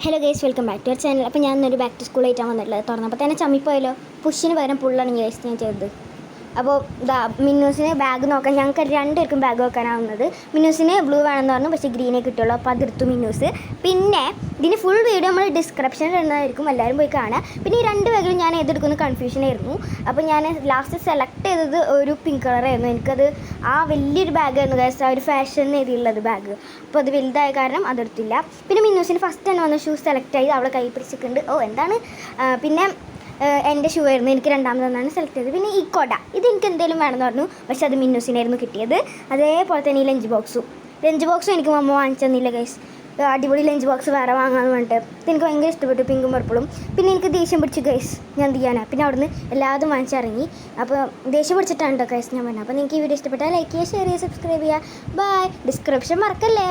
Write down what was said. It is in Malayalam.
Hello guys, welcome back to our channel. അപ്പോൾ ഞാൻ ഇന്നൊരു ബാക്ക് ടു സ്കൂൾ ആയിട്ടാണ് വന്നിട്ടുള്ളത്. തുറന്നപ്പോൾ തന്നെ ചമ്മിപ്പോയല്ലോ. പുഷിന് പകരം പുള്ളാണ് ഗൈസ് ഞാൻ ചെയ്തത്. അപ്പോൾ ഇതാ മിന്നൂസിന് ബാഗ് നോക്കാൻ ഞങ്ങൾക്ക് രണ്ടുപേർക്കും ബാഗ് വെക്കാനാവുന്നത്. മിന്നൂസിന് ബ്ലൂ വേണമെന്ന് പറഞ്ഞു, പക്ഷേ ഗ്രീനേ കിട്ടുള്ളൂ. അപ്പോൾ അതെടുത്തു മിന്നൂസ്. പിന്നെ ഇതിന് ഫുൾ വീഡിയോ നമ്മൾ ഡിസ്ക്രിപ്ഷനിൽ ഇടുന്നതായിരിക്കും, എല്ലാവരും പോയി കാണുക. പിന്നെ ഈ രണ്ട് ബാഗിലും ഞാൻ ഏതെടുക്കുന്ന കൺഫ്യൂഷനായിരുന്നു. അപ്പോൾ ഞാൻ ലാസ്റ്റ് സെലക്ട് ചെയ്തത് ഒരു പിങ്ക് കളറായിരുന്നു. എനിക്കത് ആ വലിയൊരു ബാഗായിരുന്നു ഗൈസ്, ആ ഒരു ഫാഷൻ ഏരിയയുള്ളത് ബാഗ്. അപ്പോൾ അത് വലുതായ കാരണം അതെടുത്തില്ല. പിന്നെ മിന്നൂസിന് ഫസ്റ്റ് തന്നെ വന്ന ഷൂസ് സെലക്ട് ചെയ്ത് അവളെ കൈ പിടിച്ചിട്ടുണ്ട്. എന്താണ് പിന്നെ എൻ്റെ ഷൂ ആയിരുന്നു എനിക്ക് രണ്ടാമതെന്നാണ് സെലക്ട് ചെയ്തത്. പിന്നെ ഈ കൊട ഇത് എനിക്ക് എന്തെങ്കിലും വേണമെന്ന് പറഞ്ഞു, പക്ഷേ അത് മിന്നൂസിനായിരുന്നു കിട്ടിയത്. അതേപോലെ തന്നെ ഈ ലഞ്ച് ബോക്സും എനിക്ക് മമ്മ വാങ്ങിച്ചു തന്നില്ല ഗൈസ്. അടിപൊളി ലഞ്ച് ബോക്സ് വേറെ വാങ്ങാമെന്ന് പറഞ്ഞിട്ട് എനിക്ക് ഭയങ്കര ഇഷ്ടപ്പെട്ടു, പിങ്കും പർപ്പിളും. പിന്നെ എനിക്ക് ദേഷ്യം പിടിച്ചു ഗൈസ്, ഞാൻ എന്ത് ചെയ്യാനാണ്. പിന്നെ അവിടുന്ന് എല്ലാതും വാങ്ങിച്ചിറങ്ങി. അപ്പോൾ ദേഷ്യം പിടിച്ചിട്ടാണ് കേട്ടോ ഗൈസ് ഞാൻ പറഞ്ഞത്. അപ്പോൾ നിങ്ങൾക്ക് ഈ വീഡിയോ ഇഷ്ടപ്പെട്ടാൽ ലൈക്ക് ചെയ്യുക, ഷെയർ ചെയ്യുക, സബ്സ്ക്രൈബ് ചെയ്യുക. ബൈ. ഡിസ്ക്രിപ്ഷൻ മറക്കല്ലേ.